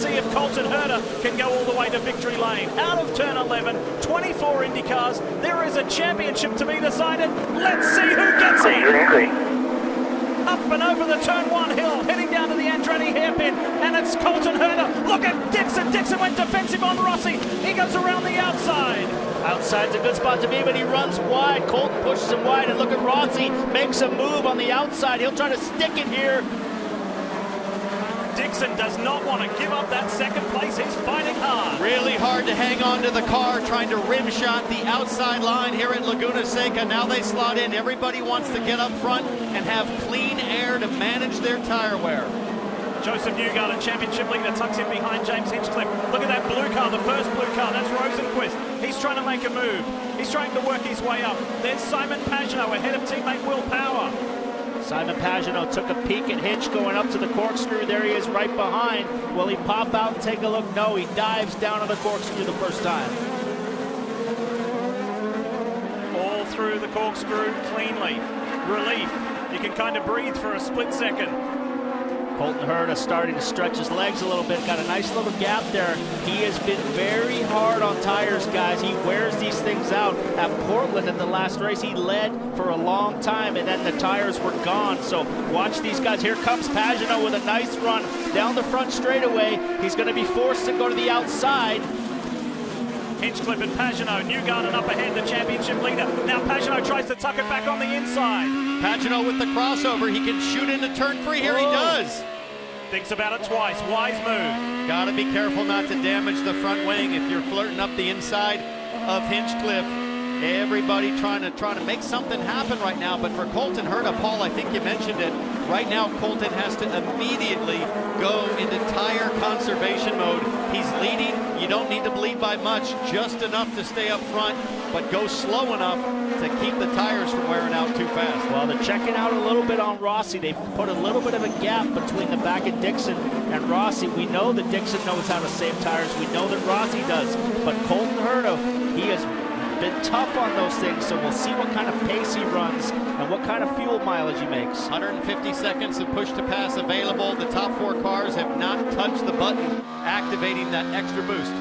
see if Colton Herta can go all the way to victory lane. Out of turn 11, 24 IndyCars. There is a championship to be decided. Let's see who gets in. Up and over the turn 1 hill, heading down to the Andretti hairpin, and it's Colton Herta. Look at Dixon. Dixon went defensive on Rossi. He goes around the outside. Outside's a good spot to be, but he runs wide. Colton pushes him wide, and look at Rossi. Makes a move on the outside. He'll try to stick it here. Dixon does not want to give up that second place. He's fighting hard. Really hard to hang on to the car, trying to rim shot the outside line here at Laguna Seca. Now they slot in. Everybody wants to get up front and have clean air to manage their tire wear. Josef Newgarden, championship leader, tucks in behind James Hinchcliffe. Look at that blue car, the first blue car. That's Rosenquist. He's trying to make a move. He's trying to work his way up. There's Simon Pagenaud ahead of teammate Will Power. Simon Pagenaud took a peek at Hinch going up to the corkscrew. There he is right behind. Will he pop out and take a look? No, he dives down on the corkscrew the first time. All through the corkscrew cleanly. Relief. You can kind of breathe for a split second. Colton Herta starting to stretch his legs a little bit. Got a nice little gap there. He has been very hard on tires, guys. He wears these things out. At Portland in the last race, he led for a long time, and then the tires were gone. So watch these guys. Here comes Pagenaud with a nice run down the front straightaway. He's going to be forced to go to the outside. Hinchcliffe and Pagenaud. Newgarden up ahead, the championship leader. Now Pagenaud tries to tuck it back on the inside. Pagenaud with the crossover. He can shoot into turn 3 here. He does. Thinks about it twice. Wise move. Gotta be careful not to damage the front wing if you're flirting up the inside of Hinchcliffe. Everybody trying to make something happen right now. But for Colton Herta, Paul, I think you mentioned it. Right now, Colton has to immediately go into tire conservation mode. He's leading. You don't need to bleed by much, just enough to stay up front, but go slow enough to keep the tires from wearing out too fast. Well, they're checking out a little bit on Rossi. They've put a little bit of a gap between the back of Dixon and Rossi. We know that Dixon knows how to save tires. We know that Rossi does. But Colton Herta, he has been tough on those things, so we'll see what kind of pace he runs and what kind of fuel mileage he makes. 150 seconds of push to pass available. The top 4 cars have not touched the button activating that extra boost.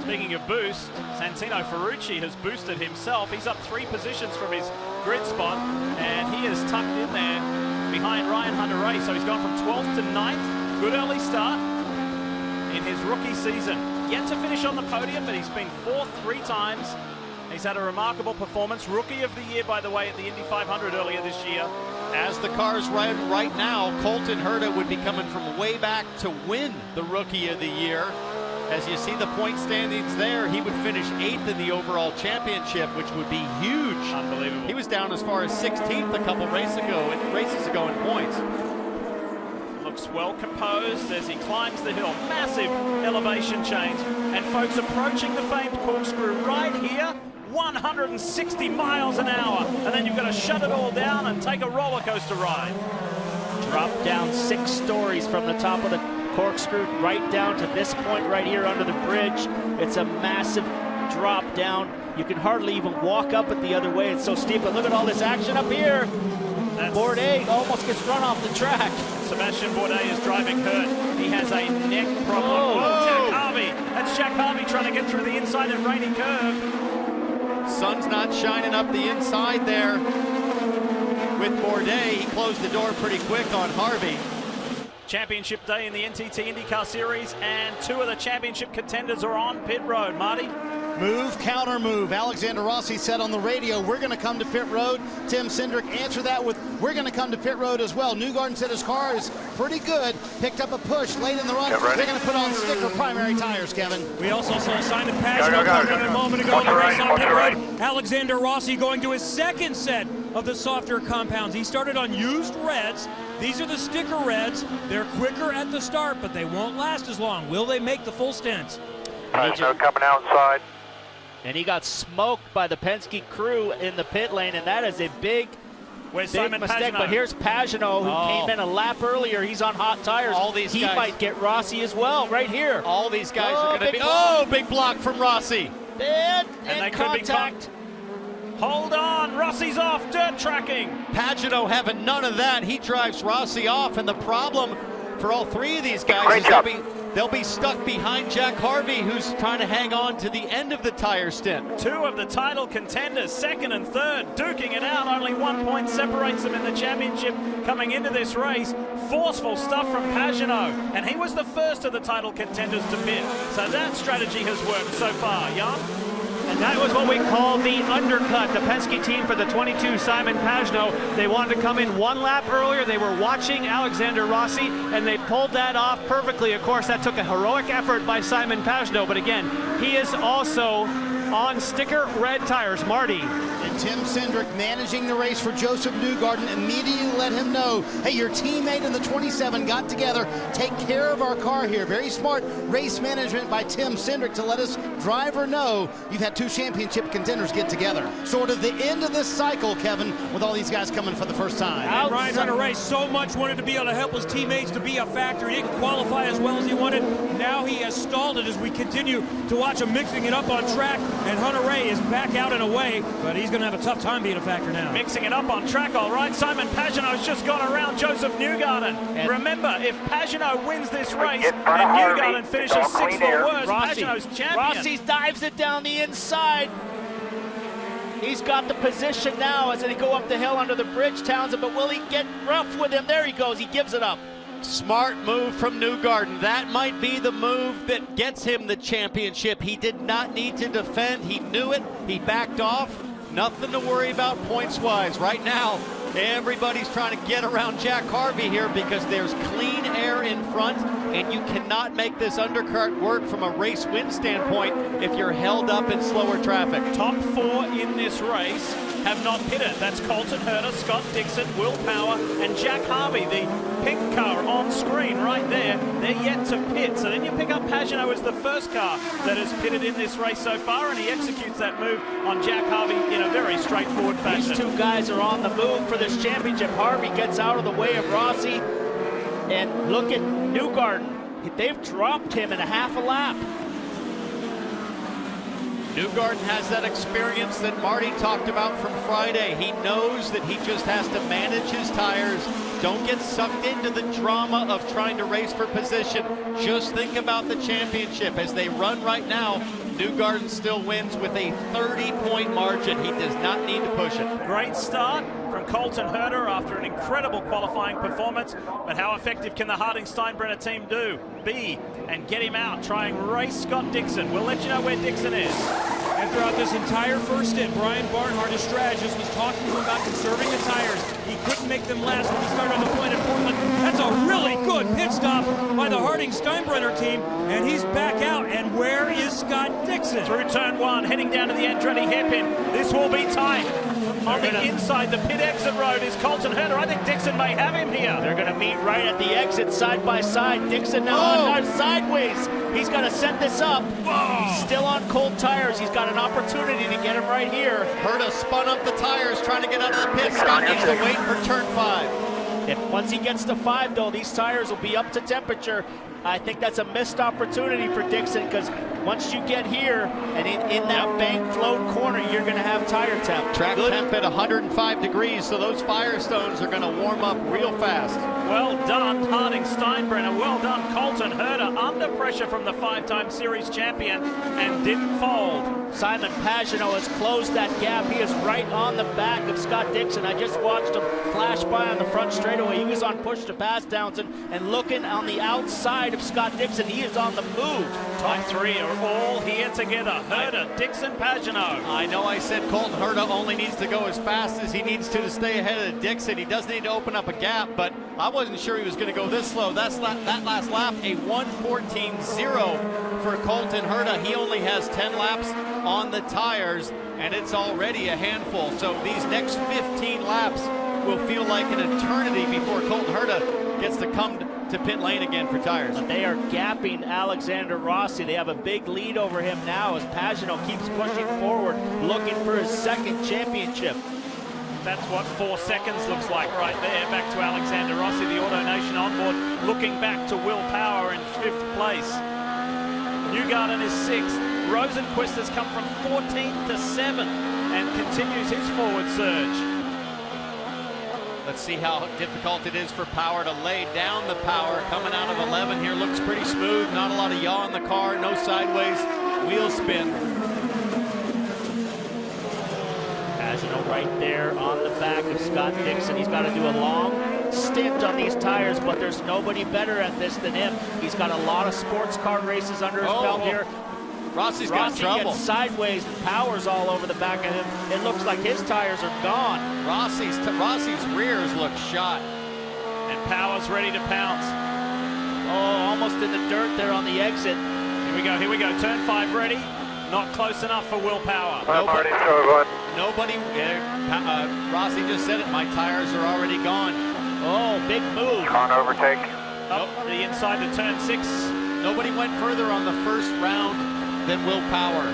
Speaking of boost, Santino Ferrucci has boosted himself. He's up 3 positions from his grid spot, and he is tucked in there behind Ryan Hunter-Reay. So he's gone from 12th to 9th. Good early start in his rookie season. Yet to finish on the podium, but he's been 4th 3 times. He's had a remarkable performance. Rookie of the year, by the way, at the Indy 500 earlier this year. As the cars ride right now, Colton Herta would be coming from way back to win the Rookie of the Year. As you see the point standings there, he would finish 8th in the overall championship, which would be huge. Unbelievable. He was down as far as 16th a couple races ago in points. Looks well composed as he climbs the hill. Massive elevation change. And folks, approaching the famed corkscrew right here, 160 miles an hour. And then you've got to shut it all down and take a roller coaster ride. Drop down 6 stories from the top of the corkscrew right down to this point right here under the bridge. It's a massive drop down. You can hardly even walk up it the other way. It's so steep, but look at all this action up here. Bourdais almost gets run off the track. Sebastian Bourdais is driving hurt. He has a neck problem. Whoa, Jack Harvey. That's Jack Harvey trying to get through the inside and rainy curve. Sun's not shining up the inside there with Bourdais. He closed the door pretty quick on Harvey. Championship day in the NTT IndyCar Series, and 2 of the championship contenders are on pit road. Marty? Move, counter move. Alexander Rossi said on the radio, we're going to come to pit road. Tim Cindric answered that with, we're going to come to pit road as well. Newgarden said his car is pretty good. Picked up a push late in the run. They're going to put on sticker primary tires, Kevin. We also saw Simon Pagenaud coming in a moment ago in the race on pit road. Alexander Rossi going to his 2nd set of the softer compounds. He started on used reds. These are the sticker reds. They're quicker at the start, but they won't last as long. Will they make the full stint? Pagenaud coming outside. And he got smoked by the Penske crew in the pit lane, and that is a big mistake. Pagenaud? But here's Pagenaud, who came in a lap earlier. He's on hot tires. All these he guys might get Rossi as well, right here. All these guys are going to be... big block from Rossi. And they contact. could be hold on, Rossi's off, dirt tracking. Pagenaud having none of that. He drives Rossi off, and the problem for all 3 of these guys is they'll be stuck behind Jack Harvey, who's trying to hang on to the end of the tire stint. Two of the title contenders, second and third, duking it out. Only 1 point separates them in the championship coming into this race. Forceful stuff from Pagenaud, and he was the first of the title contenders to pit. So that strategy has worked so far, Jan. And that was what we called the undercut. The Penske team for the 22, Simon Pagenaud, they wanted to come in 1 lap earlier. They were watching Alexander Rossi, and they pulled that off perfectly. Of course, that took a heroic effort by Simon Pagenaud, but again, he is also on sticker red tires. Marty. And Tim Cindric, managing the race for Josef Newgarden, immediately let him know, hey, your teammate in the 27 got together, take care of our car here. Very smart race management by Tim Cindric to let his driver know you've had 2 championship contenders get together. Sort of the end of this cycle, Kevin, with all these guys coming for the first time. And Ryan Hunter-Reay so much wanted to be able to help his teammates to be a factor. He didn't qualify as well as he wanted. Now he has stalled it as we continue to watch him mixing it up on track. And Hunter-Reay is back out and away, but he's going to have a tough time being a factor now. Mixing it up on track, all right. Simon Pagenaud's just gone around Josef Newgarden. And remember, if Pagenaud wins this race and Newgarden finishes 6th or worse, Pagenaud's champion. Rossi dives it down the inside. He's got the position now as they go up the hill under the bridge, Townsend, but will he get rough with him? There he goes. He gives it up. Smart move from Newgarden. That might be the move that gets him the championship. He did not need to defend. He knew it. He backed off. Nothing to worry about points-wise. Right now, everybody's trying to get around Jack Harvey here because there's clean air in front, and you cannot make this undercut work from a race win standpoint if you're held up in slower traffic. Top 4 in this race have not pitted. That's Colton Herta, Scott Dixon, Will Power, and Jack Harvey. The pink car on screen right there, they're yet to pit. So then you pick up Pagenaud as the first car that has pitted in this race so far, and he executes that move on Jack Harvey in a very straightforward fashion. These 2 guys are on the move for this championship. Harvey gets out of the way of Rossi, and look at Newgarden. They've dropped him in a half a lap. Newgarden has that experience that Marty talked about from Friday. He knows that he just has to manage his tires. Don't get sucked into the drama of trying to race for position. Just think about the championship. As they run right now, Newgarden still wins with a 30-point margin. He does not need to push it. Great start from Colton Herta after an incredible qualifying performance, but how effective can the Harding-Steinbrenner team be and get him out? Try and race Scott Dixon. We'll let you know where Dixon is. And throughout this entire first stint, Brian Barnhart, his strategist, was talking to him about conserving the tires. He couldn't make them last when he started on the point at Portland. That's a really good pit stop by the Harding-Steinbrenner team, and he's back out. And where is Scott Dixon? Through turn 1, heading down to the Andretti hairpin. This will be tight. On the inside, the pit exit road is Colton Herta. I think Dixon may have him here. They're going to meet right at the exit, side by side. Dixon now sideways. He's got to set this up. He's still on cold tires. He's got an opportunity to get him right here. Herta spun up the tires trying to get out of the pit. Scott needs to wait for turn 5. Once he gets to 5, though, these tires will be up to temperature. I think that's a missed opportunity for Dixon, because once you get here and in that bank float corner, you're going to have tire temp. Track temp at 105 degrees, so those Firestones are going to warm up real fast. Well done, Harding-Steinbrenner. Well done, Colton Herta, under pressure from the 5-time series champion, and didn't fold. Simon Pagenaud has closed that gap. He is right on the back of Scott Dixon. I just watched him flash by on the front straightaway. He was on push to pass Townsend, and looking on the outside of Scott Dixon, he is on the move. Top 3 are all here together. Herta, Dixon, Pagenaud. I know I said Colton Herta only needs to go as fast as he needs to stay ahead of Dixon. He doesn't need to open up a gap, but I wasn't sure he was going to go this slow. That last lap, a 1:14.0 for Colton Herta. He only has 10 laps on the tires, and it's already a handful. So these next 15 laps will feel like an eternity before Colton Herta gets to come to pit lane again for tires. They are gapping Alexander Rossi. They have a big lead over him now as Pagenaud keeps pushing forward, looking for his 2nd championship. That's what 4 seconds looks like right there. Back to Alexander Rossi, the AutoNation onboard, looking back to Will Power in 5th place. Newgarden is 6th. Rosenquist has come from 14th to 7th and continues his forward surge. Let's see how difficult it is for Power to lay down the power. Coming out of 11 here, looks pretty smooth. Not a lot of yaw in the car, no sideways wheel spin. Pagano right there on the back of Scott Dixon. He's got to do a long stint on these tires, but there's nobody better at this than him. He's got a lot of sports car races under his belt here. Rossi's got trouble. Gets sideways and Power's all over the back of him. It looks like his tires are gone. Rossi's rears look shot. And Power's ready to pounce. Oh, almost in the dirt there on the exit. Here we go. Turn 5 ready. Not close enough for Will Power. Nobody, Rossi just said it, my tires are already gone. Oh, big move. Can't overtake. Up the inside to turn 6. Nobody went further on the first round than Will Power.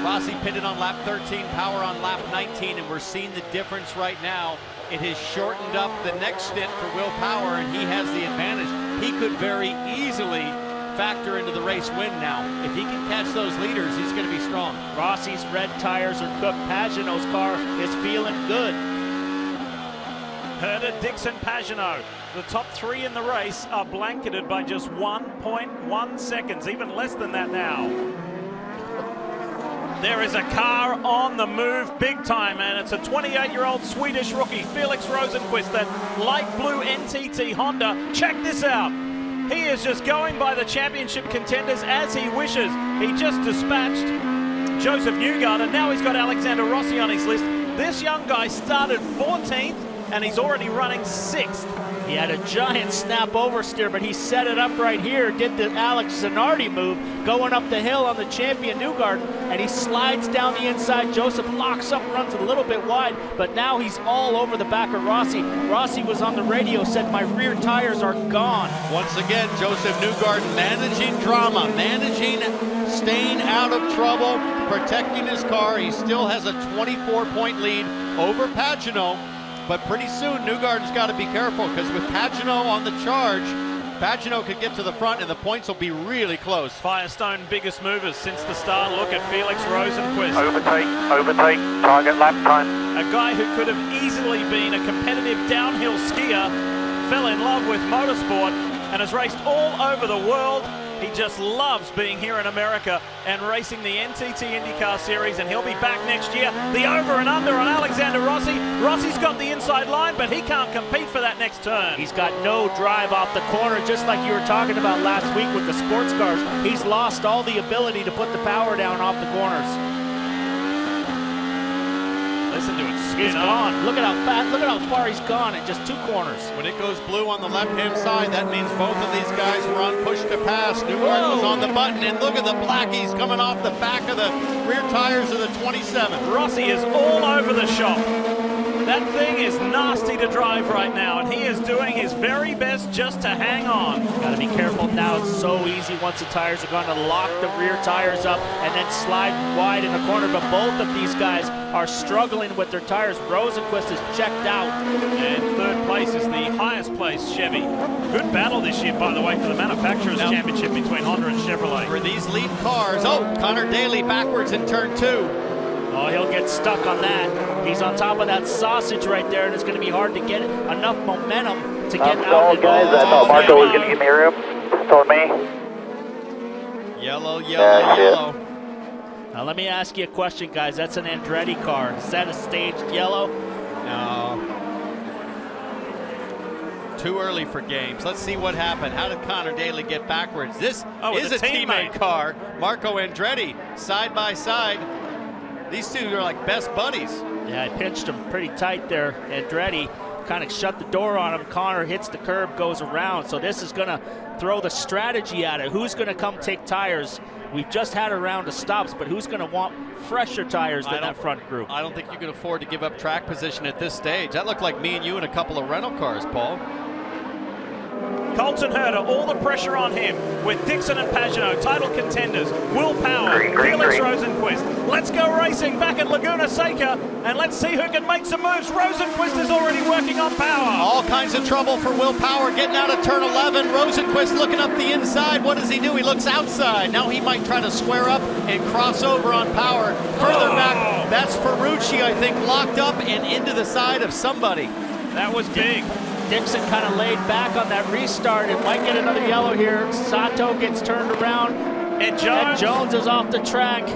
Rossi pitted on lap 13, Power on lap 19, and we're seeing the difference right now. It has shortened up the next stint for Will Power, and he has the advantage. He could very easily factor into the race win now. If he can catch those leaders, he's going to be strong. Rossi's red tires are cooked. Pagano's car is feeling good. Herta, Dixon, Pagano. The top 3 in the race are blanketed by just 1.1 seconds, even less than that now. There is a car on the move big time, and it's a 28-year-old Swedish rookie, Felix Rosenquist, that light blue NTT Honda. Check this out. He is just going by the championship contenders as he wishes. He just dispatched Josef Newgarden. Now he's got Alexander Rossi on his list. This young guy started 14th, and he's already running 6th. He had a giant snap oversteer, but he set it up right here, did the Alex Zanardi move, going up the hill on the champion Newgarden, and he slides down the inside. Josef locks up, runs a little bit wide, but now he's all over the back of Rossi. Rossi was on the radio, said, my rear tires are gone. Once again, Josef Newgarden managing drama, managing staying out of trouble, protecting his car. He still has a 24-point lead over Pagano. But pretty soon, Newgarden's got to be careful, because with Pagano on the charge, Pagano could get to the front and the points will be really close. Firestone biggest movers since the start. Look at Felix Rosenquist. Overtake, target lap time. A guy who could have easily been a competitive downhill skier, fell in love with motorsport and has raced all over the world. He just loves being here in America and racing the NTT IndyCar Series, and he'll be back next year. The over and under on Alexander Rossi. Rossi's got the inside line, but he can't compete for that next turn. He's got no drive off the corner, just like you were talking about last week with the sports cars. He's lost all the ability to put the power down off the corners. Listen to it spin. He's gone. Look at how fast, look at how far he's gone in just 2 corners. When it goes blue on the left-hand side, that means both of these guys were on push to pass. Newgarden was on the button, and look at the blackies coming off the back of the rear tires of the 27. Rossi is all over the shop. That thing is nasty to drive right now, and he is doing his very best just to hang on. Got to be careful now. It's so easy once the tires are gone to lock the rear tires up and then slide wide in the corner. But both of these guys are struggling with their tires. Rosenquist is checked out. And 3rd place is the highest place Chevy. Good battle this year, by the way, for the Manufacturers' Championship between Honda and Chevrolet. For these lead cars, Connor Daly backwards in turn 2. Oh, he'll get stuck on that. He's on top of that sausage right there, and it's going to be hard to get enough momentum to get out. Guys, I thought Marco was going to give me room. Told me. Yellow, yellow. Now let me ask you a question, guys. That's an Andretti car. Is that a staged yellow? No. Too early for games. Let's see what happened. How did Connor Daly get backwards? This is a teammate car. Marco Andretti, side by side. These two are like best buddies. Yeah, I pinched him pretty tight there. Andretti kind of shut the door on him. Connor hits the curb, goes around. So this is going to throw the strategy at it. Who's going to come take tires? We've just had a round of stops, but who's going to want fresher tires than that front group? I don't think you can afford to give up track position at this stage. That looked like me and you in a couple of rental cars, Paul. Colton Herta, all the pressure on him with Dixon and Pagano, title contenders, Will Power, Felix Rosenquist. Let's go racing back at Laguna Seca, and let's see who can make some moves. Rosenquist is already working on Power. All kinds of trouble for Will Power getting out of turn 11. Rosenquist looking up the inside. What does he do? He looks outside. Now he might try to square up and cross over on Power. Further back, that's Ferrucci, I think, locked up and into the side of somebody. That was big. Dixon kind of laid back on that restart and might get another yellow here. Sato gets turned around. And Jones is off the track.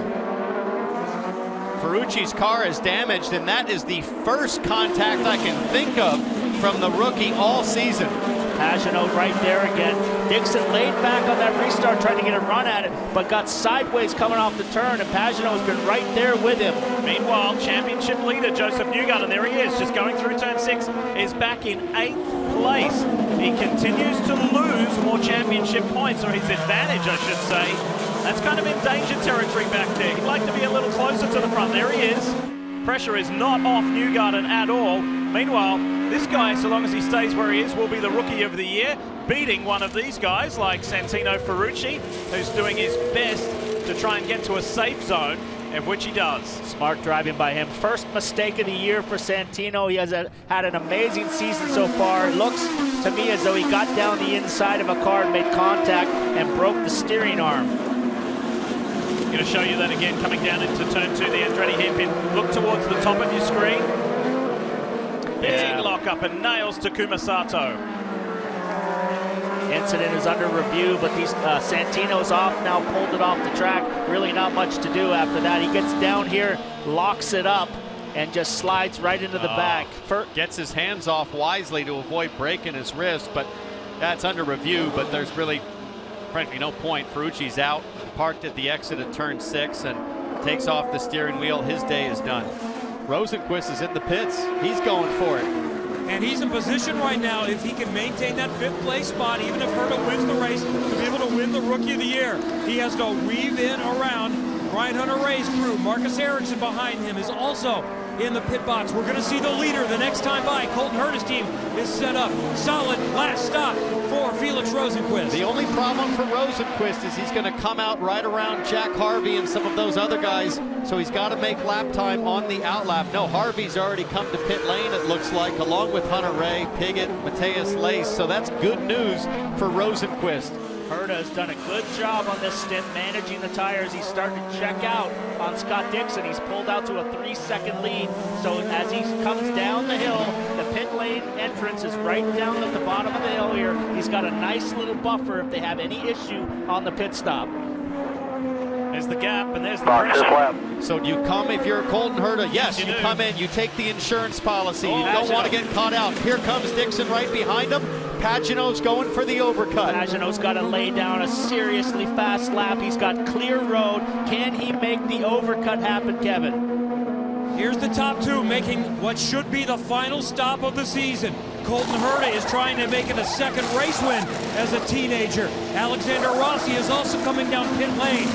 Ferrucci's car is damaged, and that is the first contact I can think of from the rookie all season. Pagenaud right there again. Dixon laid back on that restart, trying to get a run at it, but got sideways coming off the turn, and Pagenaud's been right there with him. Meanwhile, championship leader Josef Newgarden, there he is, just going through turn 6, is back in 8th place. He continues to lose more championship points, or his advantage, I should say. That's kind of in danger territory back there. He'd like to be a little closer to the front. There he is. Pressure is not off Newgarden at all. Meanwhile, this guy, so long as he stays where he is, will be the Rookie of the Year, beating one of these guys like Santino Ferrucci, who's doing his best to try and get to a safe zone, of which he does. Smart driving by him. First mistake of the year for Santino. He has had an amazing season so far. It looks to me as though he got down the inside of a car and made contact and broke the steering arm. Going to show you that again coming down into turn 2, the Andretti hairpin. Look towards the top of your screen. Big lock up and nails Takuma Sato. Incident is under review, but Santino's off now, pulled it off the track. Really not much to do after that. He gets down here, locks it up, and just slides right into the back. Gets his hands off wisely to avoid breaking his wrist, but that's under review, but there's really, frankly, no point. Ferrucci's out, parked at the exit of turn 6, and takes off the steering wheel. His day is done. Rosenquist is in the pits. He's going for it. And he's in position right now, if he can maintain that 5th place spot, even if Herta wins the race, to be able to win the Rookie of the Year. He has to weave in around Ryan Hunter-Reay's crew. Marcus Ericsson behind him is also in the pit box. We're going to see the leader the next time by. Colton Herta's team is set up. Solid last stop for Felix Rosenquist. The only problem for Rosenquist is he's going to come out right around Jack Harvey and some of those other guys, so he's got to make lap time on the outlap. No, Harvey's already come to pit lane, it looks like, along with Hunter-Reay, Piggott, Matthias Lace, so that's good news for Rosenquist. Herta has done a good job on this stint managing the tires. He's starting to check out on Scott Dixon. He's pulled out to a 3-second lead. So as he comes down the hill, the pit lane entrance is right down at the bottom of the hill here. He's got a nice little buffer if they have any issue on the pit stop. There's the gap and there's the pressure. So do you come if you're Colton Herta? Yes, you come in, you take the insurance policy. You don't want to get caught out. Here comes Dixon right behind him. Pagenaud's going for the overcut. Pagenaud's got to lay down a seriously fast lap. He's got clear road. Can he make the overcut happen, Kevin? Here's the top 2 making what should be the final stop of the season. Colton Herta is trying to make it a 2nd race win as a teenager. Alexander Rossi is also coming down pit lane.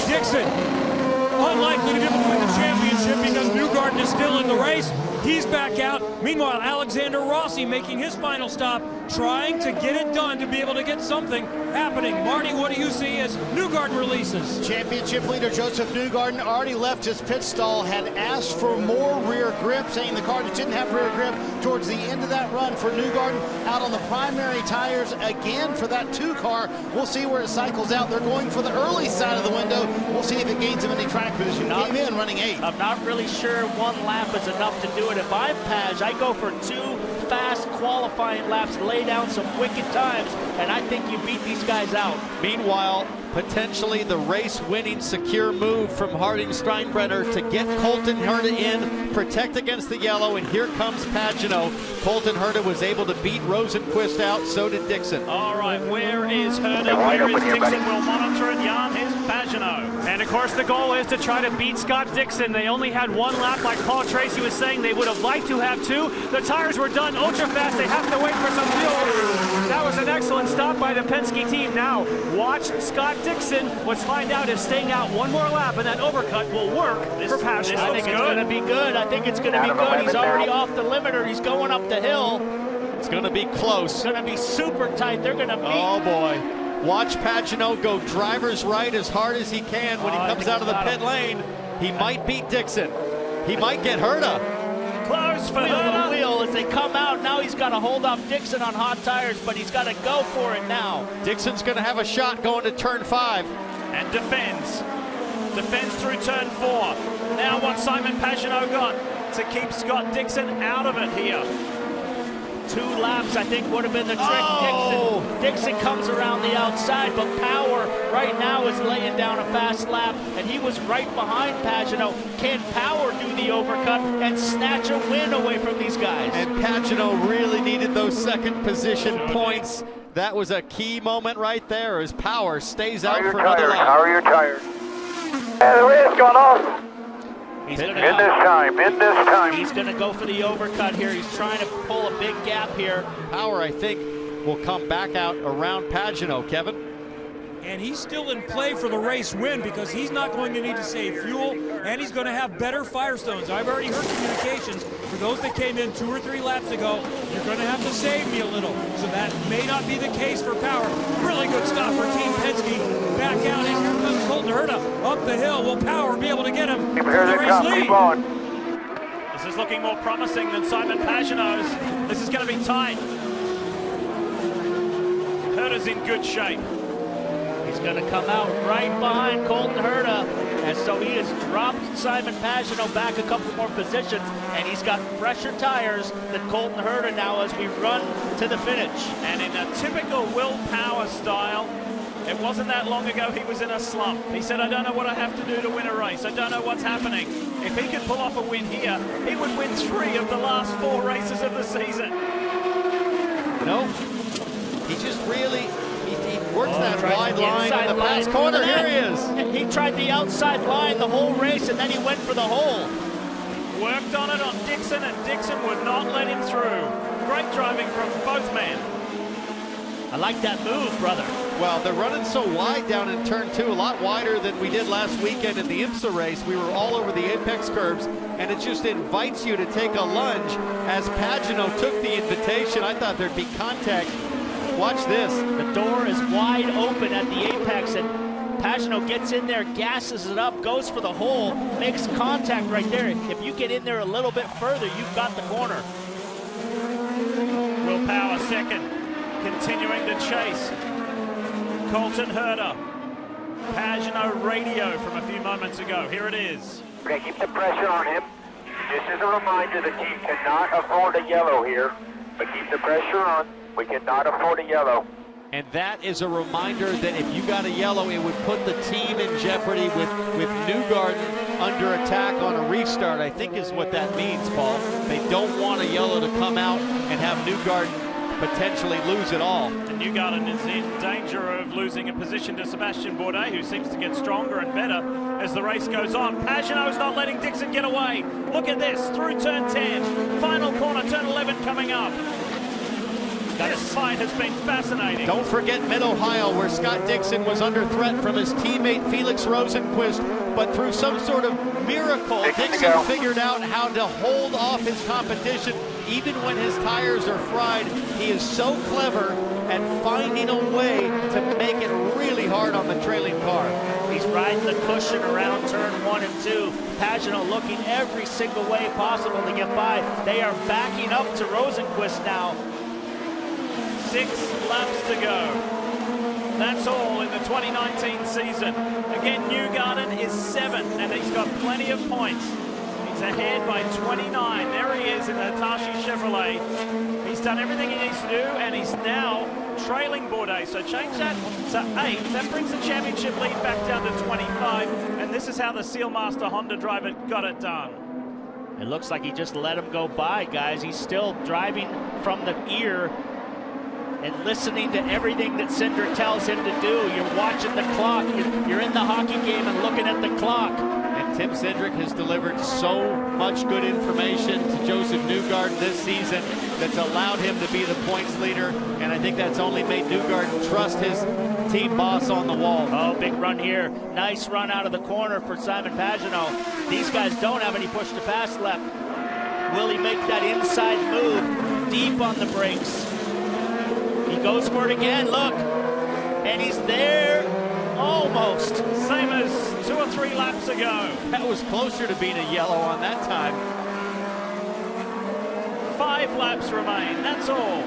Dixon, unlikely to be able to win the championship because Newgarden is still in the race. He's back out. Meanwhile, Alexander Rossi making his final stop, trying to get it done to be able to get something happening. Marty, what do you see as Newgarden releases? Championship leader Josef Newgarden already left his pit stall, had asked for more rear grip, saying the car didn't have rear grip towards the end of that run for Newgarden. Out on the primary tires again for that 2 car. We'll see where it cycles out. They're going for the early side of the window. We'll see if it gains him any track position. Came in running 8th. I'm not really sure 1 lap is enough to do it. If I'm Page, I go for 2 fast qualifying laps, lay down some wicked times, and I think you beat these guys out. Meanwhile, potentially the race-winning secure move from Harding Steinbrenner to get Colton Herta in, protect against the yellow, and here comes Pagenaud. Colton Herta was able to beat Rosenquist out, so did Dixon. All right, where is Herta? Where is Dixon? We'll monitor it. Jan, here's Pagenaud. And of course the goal is to try to beat Scott Dixon. They only had 1 lap, like Paul Tracy was saying. They would have liked to have 2. The tires were done ultra fast. They have to wait for some fuel. That was an excellent stop by the Penske team. Now watch Scott Dixon. Let's find out if staying out 1 more lap and that overcut will work for Pagenaud. I think it's going to be good. I think it's going to be good. He's already off the limiter. He's going up the hill. It's going to be close. It's going to be super tight. They're going to meet. Oh boy. Watch Pagenaud go driver's right as hard as he can when he comes out of the pit lane. He might beat Dixon. He might get Herta. Close for Wheel Herta. to wheel as they come out. Now he's got to hold off Dixon on hot tires, but he's got to go for it now. Dixon's going to have a shot going to turn 5. And defends. Defends through turn 4. Now what Simon Pagenaud got to keep Scott Dixon out of it here. 2 laps, I think, would have been the trick. Dixon comes around the outside, but Power right now is laying down a fast lap, and he was right behind Pagenaud. Can Power do the overcut and snatch a win away from these guys? And Pagenaud really needed those second position points. That was a key moment right there as Power stays out for another lap. How are your tires? Yeah, the race gone off. He's In this time. He's going to go for the overcut here. He's trying to pull a big gap here. Power, I think, will come back out around Pagenaud, Kevin. And he's still in play for the race win because he's not going to need to save fuel, and he's going to have better Firestones. I've already heard communications for those that came in 2 or 3 laps ago. You're going to have to save me a little. So that may not be the case for Power. Really good stop for Team Penske. Back out, and here comes Colton Herta up the hill. Will Power be able to get him to the race lead? This is looking more promising than Simon Pagenaud's. This is going to be tight. Herta's in good shape. He's going to come out right behind Colton Herta, and so he has dropped Simon Pagenaud back a couple more positions, and he's got fresher tires than Colton Herta now as we run to the finish. And in a typical Will Power style, it wasn't that long ago he was in a slump. He said, I don't know what I have to do to win a race. I don't know what's happening. If he could pull off a win here, he would win 3 of the last 4 races of the season. No, he just really... He works that wide line in the last corner. Here he is. He tried the outside line the whole race, and then he went for the hole. Worked on it on Dixon, and Dixon would not let him through. Great driving from both men. I like that move, brother. Well, they're running so wide down in turn 2, a lot wider than we did last weekend in the IMSA race. We were all over the apex curves, and it just invites you to take a lunge. As Pagenaud took the invitation, I thought there'd be contact. Watch this. The door is wide open at the apex, and Pagenaud gets in there, gasses it up, goes for the hole, makes contact right there. If you get in there a little bit further, you've got the corner. Will Power second, continuing to chase. Colton Herta. Pagenaud radio from a few moments ago. Here it is. Okay, keep the pressure on him. Just as a reminder, the team cannot afford a yellow here, but keep the pressure on. We cannot afford a yellow. And that is a reminder that if you got a yellow, it would put the team in jeopardy with Newgarden under attack on a restart, I think is what that means, Paul. They don't want a yellow to come out and have Newgarden potentially lose it all. And Newgarden is in danger of losing a position to Sebastian Bourdais, who seems to get stronger and better as the race goes on. Pagenaud's not letting Dixon get away. Look at this, through turn 10. Final corner, turn 11 coming up. This fight has been fascinating. Don't forget Mid-Ohio, where Scott Dixon was under threat from his teammate Felix Rosenquist, but through some sort of miracle, Dixon figured out how to hold off his competition even when his tires are fried. He is so clever at finding a way to make it really hard on the trailing car. He's riding the cushion around turn 1 and 2. Pagenaud looking every single way possible to get by. They are backing up to Rosenquist now. 6 laps to go. That's all in the 2019 season. Again, Newgarden is 7th, and he's got plenty of points. He's ahead by 29. There he is in the Hitachi Chevrolet. He's done everything he needs to do, and he's now trailing Bourdais. So change that to 8th. That brings the championship lead back down to 25, and this is how the Sealmaster Honda driver got it done. It looks like he just let him go by, guys. He's still driving from the ear and listening to everything that Cindric tells him to do. You're watching the clock. You're in the hockey game and looking at the clock. And Tim Cindric has delivered so much good information to Josef Newgarden this season that's allowed him to be the points leader, and I think that's only made Newgarden trust his team boss on the wall. Oh, big run here. Nice run out of the corner for Simon Pagenaud. These guys don't have any push to pass left. Will he make that inside move deep on the brakes? He goes for it again, look, and he's there, almost. Same as 2 or 3 laps ago. That was closer to being a yellow on that time. 5 laps remain, that's all.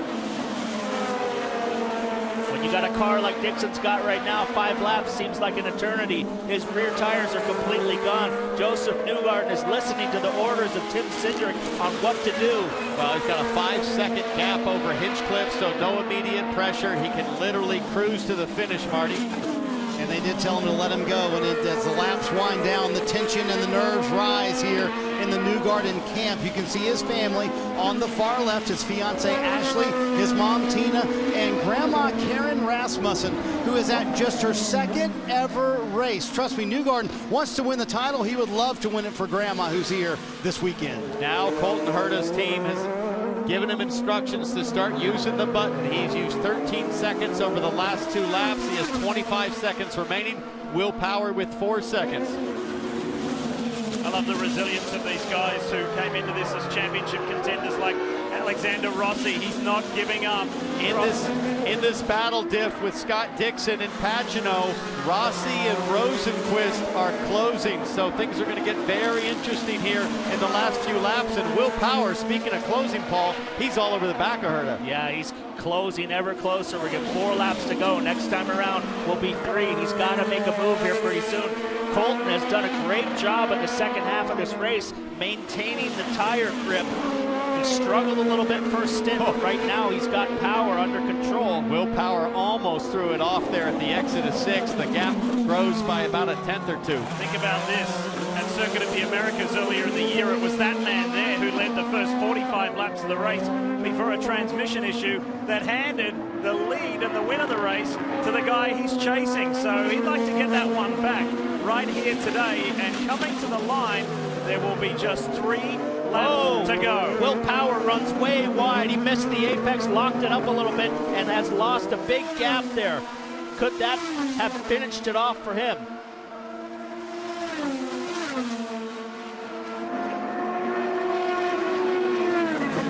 Well, When you got a car like Dixon's got right now, 5 laps seems like an eternity. His rear tires are completely gone. Josef Newgarden is listening to the orders of Tim Cindric on what to do. Well, he's got a 5-second gap over Hinchcliffe, so no immediate pressure. He can literally cruise to the finish, Marty. And they did tell him to let him go. And as the laps wind down, the tension and the nerves rise here in the Newgarden camp. You can see his family on the far left, his fiance Ashley, his mom Tina, and Grandma Karen Rasmussen, who is at just her 2nd ever race. Trust me, Newgarden wants to win the title. He would love to win it for Grandma, who's here this weekend. Now Colton Herta's team has given him instructions to start using the button. He's used 13 seconds over the last 2 laps. He has 25 seconds remaining. Will Power with 4 seconds. I love the resilience of these guys who came into this as championship contenders, like Alexander Rossi. He's not giving up. In this battle diff with Scott Dixon and Pagano, Rossi and Rosenquist are closing, so things are going to get very interesting here in the last few laps. And Will Power, speaking of closing, Paul, he's all over the back of Herta. Yeah, he's closing ever closer. We got 4 laps to go. Next time around will be 3. He's got to make a move here pretty soon. Colton has done a great job in the second half of this race maintaining the tire grip. He struggled a little bit first stint, but right now he's got Power under control. Will Power almost threw it off there at the exit of 6. The gap grows by about a 1/10 or 2. Think about this. At Circuit of the Americas earlier in the year, it was that man there who led the first 45 laps of the race before a transmission issue that handed the lead and the win of the race to the guy he's chasing. So he'd like to get that one back right here today. And coming to the line, there will be just 3 laps to go. Will Power runs way wide. He missed the apex, locked it up a little bit, and has lost a big gap there. Could that have finished it off for him?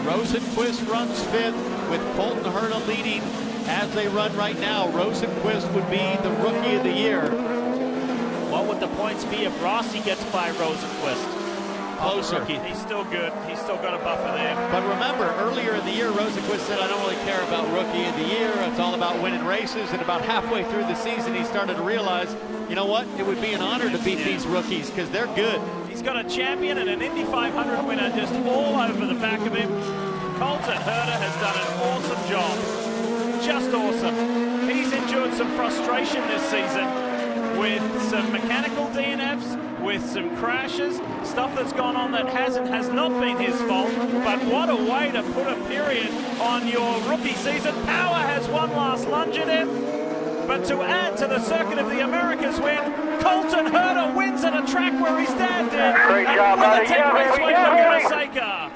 Rosenquist runs 5th with Colton Herta leading as they run right now. Rosenquist would be the Rookie of the Year. What would the points be if Rossi gets by Rosenquist? Closer. He's still good. He's still got a buffer there. But remember, earlier in the year, Rosenquist said, I don't really care about Rookie of the Year. It's all about winning races. And about halfway through the season, he started to realize, you know what? It would be an honor to beat these rookies because they're good. He's got a champion and an Indy 500 winner just all over the back of him. Colton Herta has done an awesome job. Just awesome. He's endured some frustration this season with some mechanical DNFs, with some crashes, stuff that's gone on that has not been his fault. But what a way to put a period on your rookie season. Power has one last lunge at him. But to add to the Circuit of the Americas win, Colton Herta wins at a track where his dad did. Great job, buddy. WeatherTech Raceway, Laguna, Seca.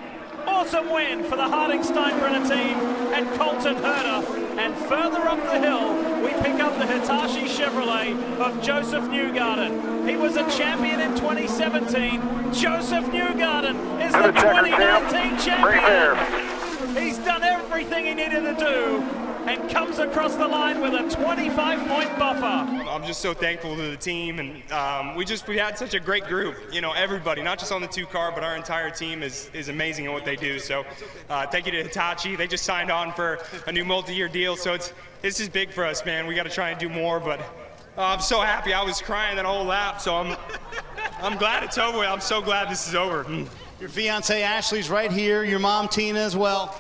Awesome win for the Harding-Steinbrenner team and Colton Herta. And further up the hill, we pick up the Hitachi Chevrolet of Josef Newgarden. He was a champion in 2017. Josef Newgarden is the 2019 champion. He's done everything he needed to do and comes across the line with a 25-point buffer. I'm just so thankful to the team, and we had such a great group. You know, everybody, not just on the 2-car, but our entire team is amazing at what they do. So thank you to Hitachi. They just signed on for a new multi-year deal, so this is big for us, man. We got to try and do more, but I'm so happy. I was crying that whole lap, so I'm glad it's over. I'm so glad this is over. Your fiance Ashley's right here, your mom Tina as well.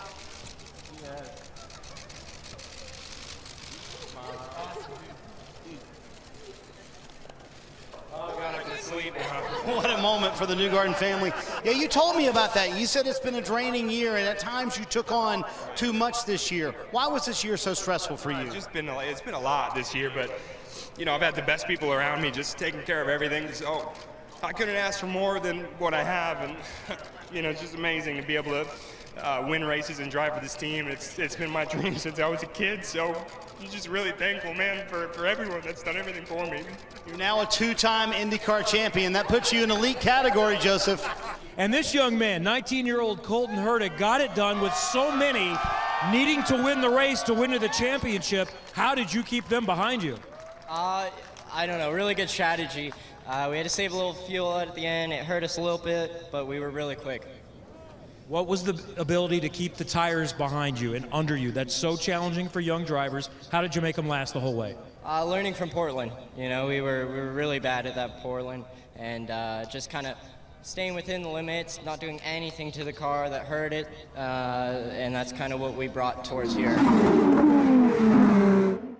What a moment for the Newgarden family. Yeah, you told me about that. You said it's been a draining year, and at times you took on too much this year. Why was this year so stressful for you? It's been a lot this year, but you know, I've had the best people around me just taking care of everything. So I couldn't ask for more than what I have, and you know, it's just amazing to be able to win races and drive for this team. It's been my dream since I was a kid, so I'm just really thankful, man, for everyone that's done everything for me. You're now a 2-time IndyCar champion. That puts you in elite category, Joseph. And this young man, 19-year-old Colton Herta, got it done with so many needing to win the race to win to the championship. How did you keep them behind you? I don't know, really good strategy. We had to save a little fuel at the end. It hurt us a little bit, but we were really quick. What was the ability to keep the tires behind you and under you? That's so challenging for young drivers. How did you make them last the whole way? Learning from Portland. You know, we were really bad at that Portland, and just kind of staying within the limits, not doing anything to the car that hurt it, and that's kind of what we brought towards here.